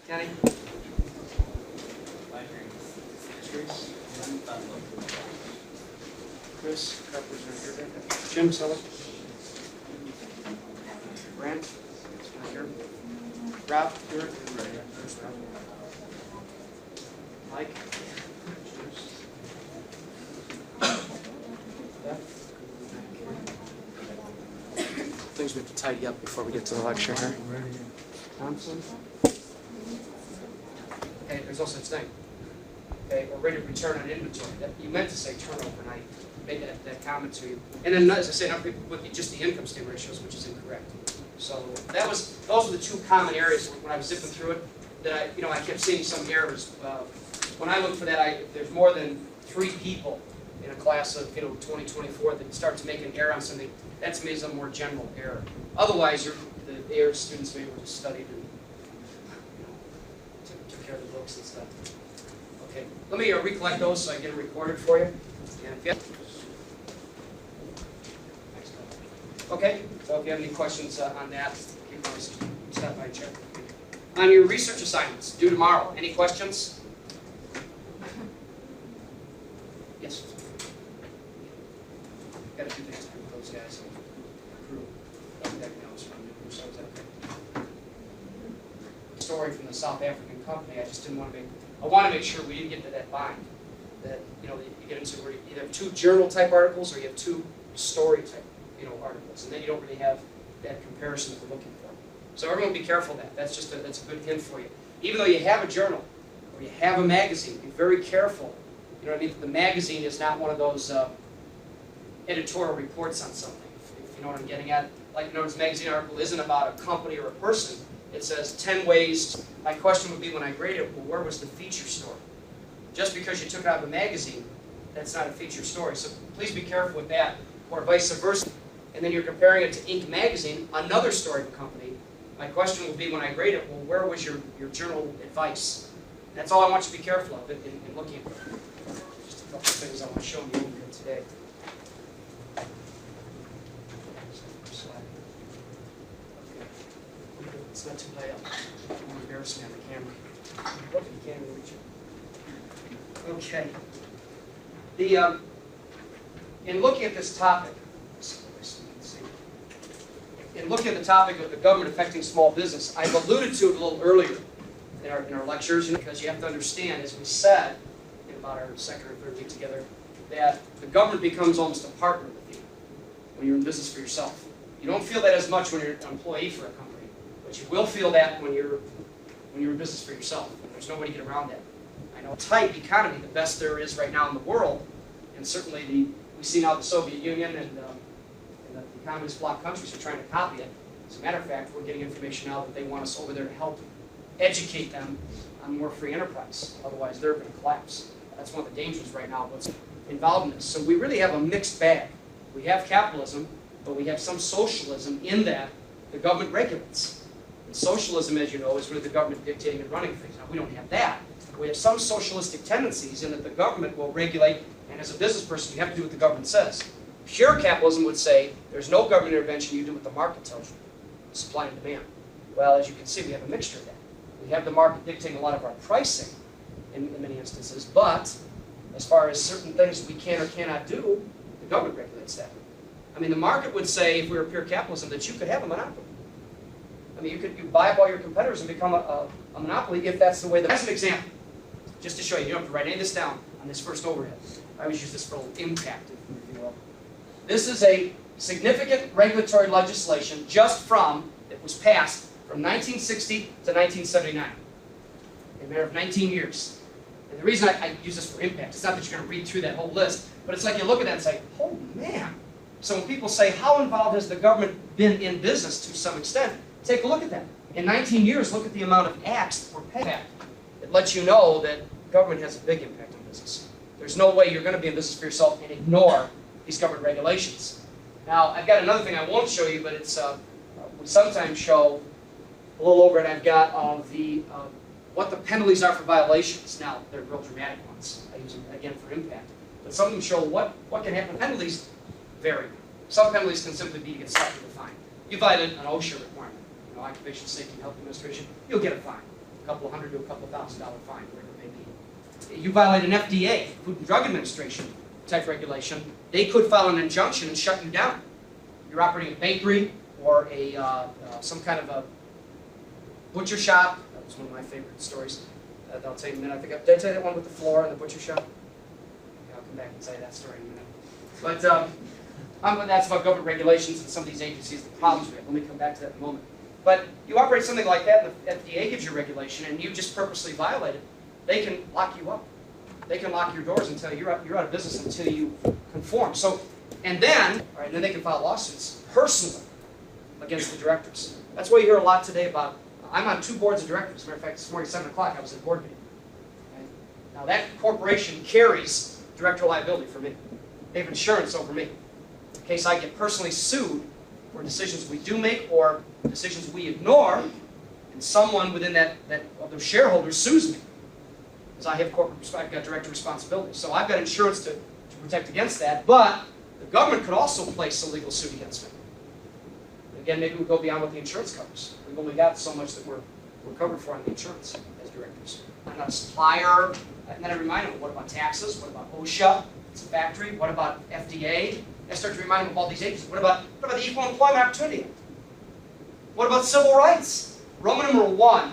Kenny? Chris, Carpenter's right here. Jim, Sullivan. Brent, right here. Rob, you're right here. Mike. Things we have to tidy up before we get to the lecture here. Thompson. Okay, there's no such thing. Okay, or rate of return on inventory. That, you meant to say turnover, and I made that comment to you. And then, as I said, not people with just the income statement ratios, which is incorrect. So those are the two common areas when I was zipping through it that I kept seeing some errors. When I look for that, if there's more than 3 people in a class of 2024 that start to make an error on something, that to me is a more general error. Otherwise, the error students maybe were just studied and took care of the books and stuff. Okay, let me recollect those so I get them recorded for you. And if you okay, so if you have any questions on that, keep on stop by and check. On your research assignments, due tomorrow, any questions? Yes. Got a few things to do with those guys. Story from the South African company. I just didn't want to make. I want to make sure we didn't get to that bind. That you get into where you either have 2 journal type articles or you have 2 story type articles, and then you don't really have that comparison that we're looking for. So everyone be careful of that. That's a good hint for you. Even though you have a journal or you have a magazine, be very careful. You know what I mean? The magazine is not one of those editorial reports on something. If you know what I'm getting at. Like, this magazine article isn't about a company or a person. It says 10 ways. My question would be when I grade it, well, where was the feature story? Just because you took it out of a magazine, that's not a feature story. So please be careful with that, or vice versa. And then you're comparing it to Inc. magazine, another story of a company. My question would be when I grade it, well, where was your journal advice? And that's all I want you to be careful of in looking at it. Just a couple of things I want to show you over here today. It's not too high up. I'm embarrassing on the camera. Look at the camera, Richard. Okay. In looking at this topic, in looking at the topic of the government affecting small business, I've alluded to it a little earlier in our lectures, because you have to understand, as we said in about our second or third week together, that the government becomes almost a partner with you when you're in business for yourself. You don't feel that as much when you're an employee for a company. But you will feel that when you're in business for yourself. There's no way to get around that. I know a tight economy, the best there is right now in the world, and certainly we see now the Soviet Union and the communist bloc countries are trying to copy it. As a matter of fact, we're getting information now that they want us over there to help educate them on more free enterprise. Otherwise, they're going to collapse. That's one of the dangers right now, what's involved in this. So we really have a mixed bag. We have capitalism, but we have some socialism in that the government regulates. And socialism, as you know, is really the government dictating and running things. Now, we don't have that. We have some socialistic tendencies in that the government will regulate, and as a business person, you have to do what the government says. Pure capitalism would say, there's no government intervention, you do what the market tells you. Supply and demand. Well, as you can see, we have a mixture of that. We have the market dictating a lot of our pricing in many instances, but as far as certain things we can or cannot do, the government regulates that. I mean, the market would say, if we were pure capitalism, that you could have a monopoly. I mean, you buy up all your competitors and become a monopoly if that's the way. As an example, just to show you, you don't have to write any of this down on this first overhead. I always use this for a little impact, if you will. This is a significant regulatory legislation that was passed from 1960 to 1979, in a matter of 19 years. And the reason I use this for impact, it's not that you're going to read through that whole list, but it's like you look at that and say, oh man. So when people say, how involved has the government been in business to some extent, take a look at that. In 19 years, look at the amount of acts that were passed. It lets you know that government has a big impact on business. There's no way you're going to be in business for yourself and ignore these government regulations. Now, I've got another thing I won't show you, but it's we sometimes show a little overhead I've got of what the penalties are for violations. Now, they're real dramatic ones. I use them, again, for impact. But some of them show what can happen. Penalties vary. Some penalties can simply be to get slapped with a fine. You violate an OSHA requirement, Occupational Safety and Health Administration, you'll get a fine. a couple $100 to a couple $1,000 fine, whatever it may be. You violate an FDA, Food and Drug Administration type regulation, they could file an injunction and shut you down. You're operating a bakery or some kind of a butcher shop. That was one of my favorite stories. I'll tell you in a minute. Did I tell you that one with the floor and the butcher shop? Yeah, I'll come back and tell you that story in a minute. But that's about government regulations and some of these agencies, the problems we have. Let me come back to that in a moment. But you operate something like that, and the FDA gives you a regulation, and you just purposely violate it, they can lock you up. They can lock your doors and tell you you're out of business until you conform. So, and then they can file lawsuits personally against the directors. That's why you hear a lot today about, I'm on 2 boards of directors. As a matter of fact, this morning at 7 o'clock, I was at a board meeting. Okay? Now that corporation carries director liability for me. They have insurance over me. In case I get personally sued for decisions we do make or decisions we ignore, and someone within that of those shareholders sues me. Because I have I've got director responsibility. So I've got insurance to protect against that, but the government could also place a legal suit against me. Again, maybe we go beyond what the insurance covers. We've only got so much that we're covered for on the insurance as directors. I'm not a supplier. And then I remind them, what about taxes? What about OSHA? It's a factory. What about FDA? I start to remind them of all these agencies. What about the Equal Employment Opportunity Act? What about civil rights? Roman numeral 1,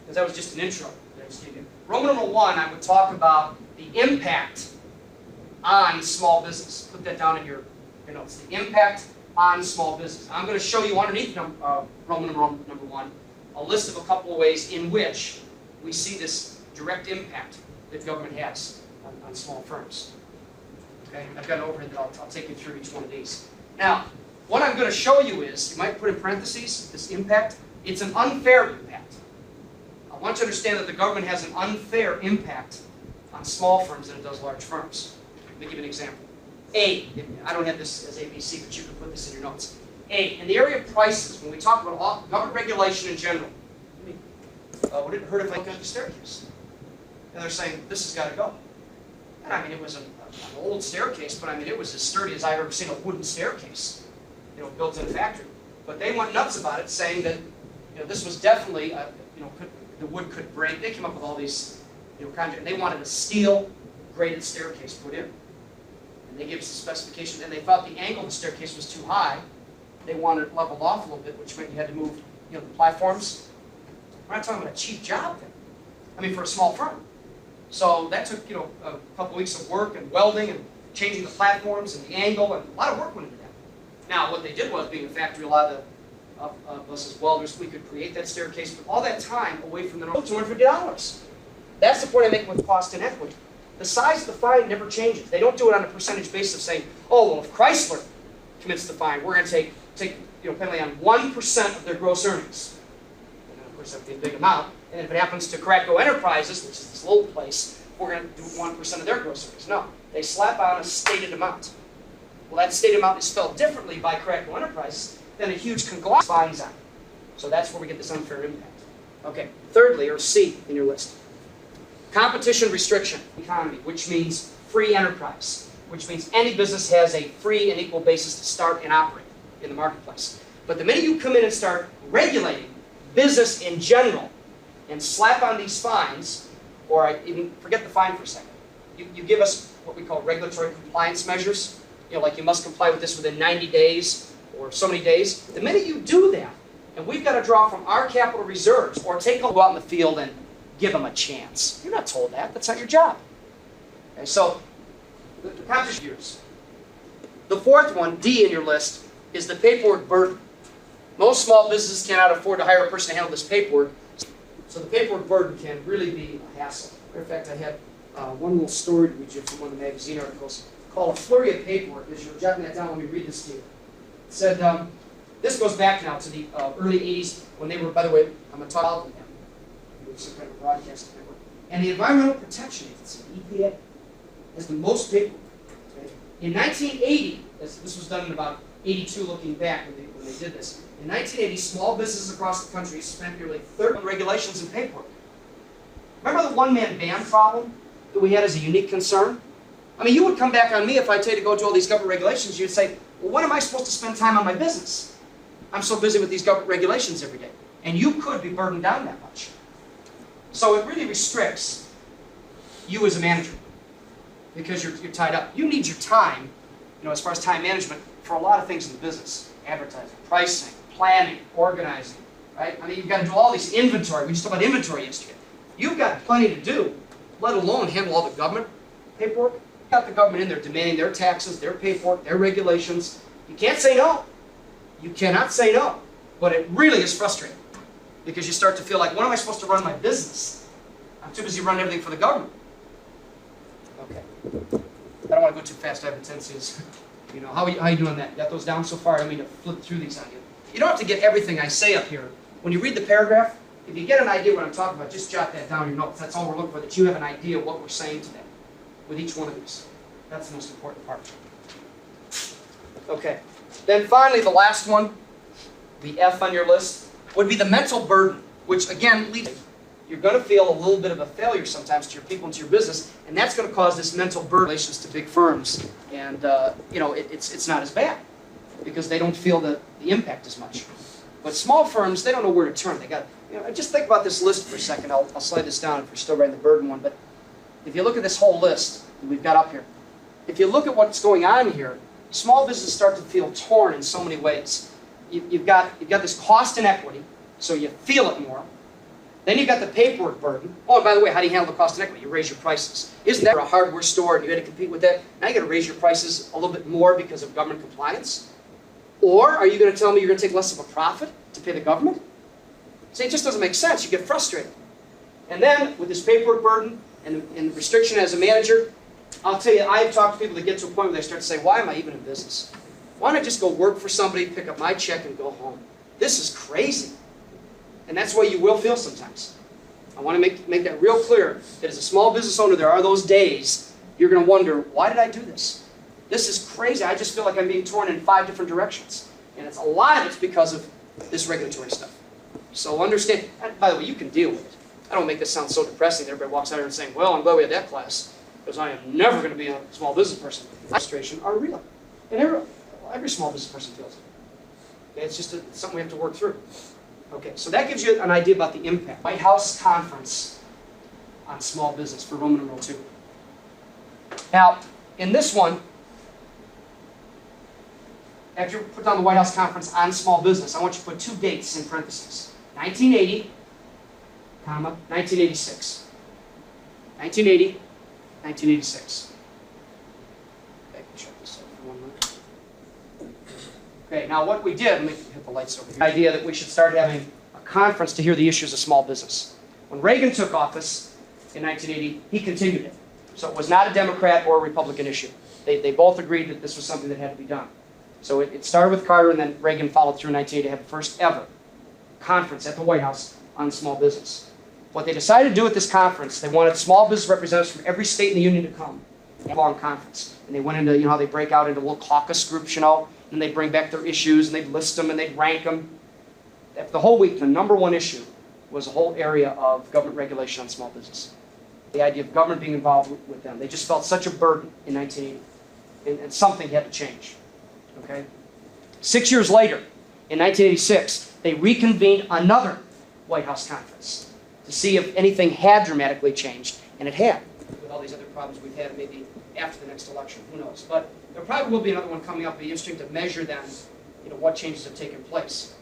because that was just an intro that I just gave you. Roman numeral 1, I would talk about the impact on small business. Put that down in your notes. The impact on small business. I'm going to show you underneath Roman numeral number 1 a list of a couple of ways in which we see this direct impact that government has on small firms. Okay, I've got an overhead that I'll take you through each one of these. Now, what I'm going to show you is, you might put in parentheses, this impact, it's an unfair impact. I want you to understand that the government has an unfair impact on small firms than it does large firms. Let me give you an example. I don't have this as ABC, but you can put this in your notes. In the area of prices, when we talk about all government regulation in general, would it hurt if I look at the staircase? And they're saying, this has got to go. And I mean, it was an old staircase, but I mean, it was as sturdy as I've ever seen a wooden staircase, built in a factory. But they went nuts about it, saying that, this was definitely, the wood could break. They came up with all these, and they wanted a steel graded staircase put in. And they gave us the specifications, and they thought the angle of the staircase was too high. They wanted it leveled off a little bit, which meant you had to move, the platforms. We're not talking about a cheap job then. I mean, for a small firm. So that took, a couple weeks of work and welding and changing the platforms and the angle, and a lot of work went into that. Now, what they did was, being a factory, a lot of us as welders, we could create that staircase, but all that time away from the $250. That's the point I make with cost and equity. The size of the fine never changes. They don't do it on a percentage basis of saying, oh, well, if Chrysler commits the fine, we're going to take penalty on 1% of their gross earnings. And of course, that would be a big amount. And if it happens to Kuratko Enterprises, which is this little place, we're going to do 1% of their gross earnings. No, they slap on a stated amount. Well, that stated amount is spelled differently by Kuratko Enterprises than a huge conglomerate fines on. So that's where we get this unfair impact. Okay, thirdly, or C in your list, competition restriction economy, which means free enterprise, which means any business has a free and equal basis to start and operate in the marketplace. But the minute you come in and start regulating business in general and slap on these fines, or even forget the fine for a second, you give us what we call regulatory compliance measures, like you must comply with this within 90 days or so many days. The minute you do that, and we've got to draw from our capital reserves or go out in the field and give them a chance. You're not told that. That's not your job. Okay, so the competition years. The fourth one, D in your list, is the paperwork burden. Most small businesses cannot afford to hire a person to handle this paperwork, so the paperwork burden can really be a hassle. In fact, I had one little story to read you from one of the magazine articles called A Flurry of Paperwork. As you're jotting that down, let me read this to you. It said, this goes back now to the early 80s when they were, by the way, I'm going to talk about them. It was some kind of broadcast network. And the Environmental Protection Agency, EPA, has the most paperwork. Okay? In 1980, this was done in about 82 looking back when they did this. In 1980, small businesses across the country spent nearly 30 regulations and paperwork. Remember the one-man band problem that we had as a unique concern? I mean, you would come back on me if I tell you to go do all these government regulations. You'd say, well, when am I supposed to spend time on my business? I'm so busy with these government regulations every day. And you could be burdened down that much. So it really restricts you as a manager because you're tied up. You need your time, as far as time management, for a lot of things in the business. Advertising, pricing, planning, organizing, right? I mean, you've got to do all these inventory. We just talked about inventory yesterday. You've got plenty to do, let alone handle all the government paperwork. You've got the government in there demanding their taxes, their paperwork, their regulations. You can't say no. You cannot say no. But it really is frustrating because you start to feel like, when am I supposed to run my business? I'm too busy running everything for the government. Okay. I don't want to go too fast. I have a tendency. How are you doing that? You got those down so far? I don't mean to flip through these on you. You don't have to get everything I say up here. When you read the paragraph, if you get an idea what I'm talking about, just jot that down in your notes. That's all we're looking for, that you have an idea of what we're saying today with each one of these. That's the most important part. Okay. Then finally, the last one, the F on your list, would be the mental burden, which again, you're going to feel a little bit of a failure sometimes to your people and to your business, and that's going to cause this mental burden in relations to big firms. And, it's not as bad because they don't feel the impact as much. But small firms, they don't know where to turn. They got, just think about this list for a second. I'll slide this down if you're still writing the burden one. But if you look at this whole list that we've got up here, if you look at what's going on here, small businesses start to feel torn in so many ways. You've got this cost inequity, so you feel it more. Then you've got the paperwork burden. Oh, and by the way, how do you handle the cost inequity? You raise your prices. Isn't that a hardware store and you had to compete with that? Now you got to raise your prices a little bit more because of government compliance? Or are you going to tell me you're going to take less of a profit to pay the government? See, it just doesn't make sense. You get frustrated. And then, with this paperwork burden and restriction as a manager, I'll tell you, I've talked to people that get to a point where they start to say, why am I even in business? Why don't I just go work for somebody, pick up my check, and go home? This is crazy. And that's what you will feel sometimes. I want to make that real clear, that as a small business owner, there are those days you're going to wonder, why did I do this? This is crazy. I just feel like I'm being torn in 5 different directions. And a lot of it's because of this regulatory stuff. So understand, and by the way, you can deal with it. I don't make this sound so depressing that everybody walks out here and saying, well, I'm glad we had that class, because I am never going to be a small business person. Frustration are real. And every small business person feels it. Okay, it's just something we have to work through. Okay, so that gives you an idea about the impact. White House Conference on Small Business for Roman numeral 2. Now, in this one, after you put down the White House Conference on Small Business, I want you to put 2 dates in parentheses. 1980, 1986. 1980, 1986. Okay, check this out for 1 minute. Okay, now what we did, let me hit the lights over here. The idea that we should start having a conference to hear the issues of small business. When Reagan took office in 1980, he continued it. So it was not a Democrat or a Republican issue. They both agreed that this was something that had to be done. So it started with Carter, and then Reagan followed through in 1980 to have the first ever conference at the White House on small business. What they decided to do at this conference, they wanted small business representatives from every state in the union to come. A long conference. And they went into, how they break out into little caucus groups, and they'd bring back their issues, and they'd list them, and they'd rank them. The whole week, the number one issue was a whole area of government regulation on small business. The idea of government being involved with them. They just felt such a burden in 1980, and something had to change. Okay? 6 years later, in 1986, they reconvened another White House conference to see if anything had dramatically changed, and it had. With all these other problems we've had, maybe after the next election, who knows? But there probably will be another one coming up. It'll be interesting to measure then, what changes have taken place,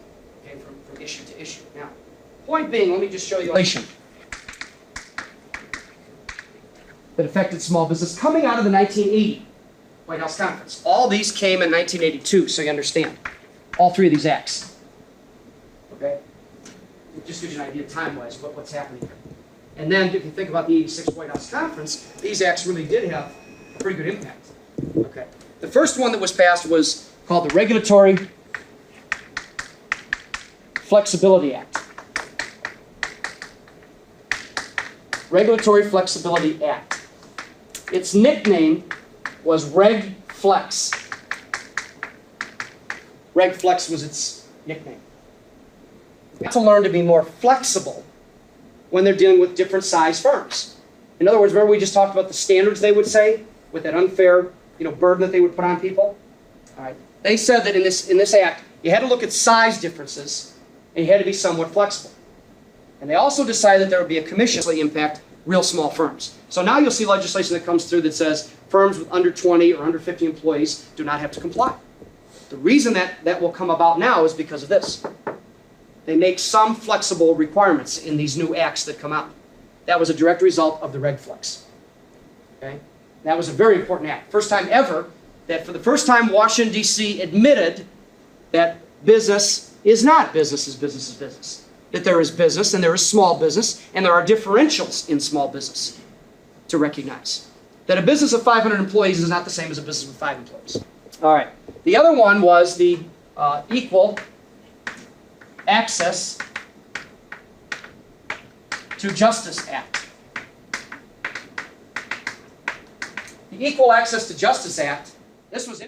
okay, from issue to issue. Now, point being, let me just show you legislation that affected small business coming out of the 1980 White House Conference. All these came in 1982, so you understand. All 3 of these acts. Okay? It just gives you an idea time-wise what's happening here. And then if you think about the 86 White House Conference, these acts really did have a pretty good impact. Okay. The first one that was passed was called the Regulatory Flexibility Act. Regulatory Flexibility Act. Its nickname was Reg Flex. Reg Flex was its nickname. They have to learn to be more flexible when they're dealing with different size firms. In other words, remember we just talked about the standards they would say with that unfair, burden that they would put on people? All right. They said that in this act, you had to look at size differences and you had to be somewhat flexible. And they also decided that there would be a commission to impact real small firms. So now you'll see legislation that comes through that says firms with under 20 or under 50 employees do not have to comply. The reason that will come about now is because of this. They make some flexible requirements in these new acts that come out. That was a direct result of the Reg Flex. Okay? That was a very important act. First time ever that for the first time Washington, D.C. admitted that business is not business is business is business. That there is business and there is small business and there are differentials in small business to recognize. That a business of 500 employees is not the same as a business with 5 employees. All right. The other one was the Equal Access to Justice Act. The Equal Access to Justice Act, this was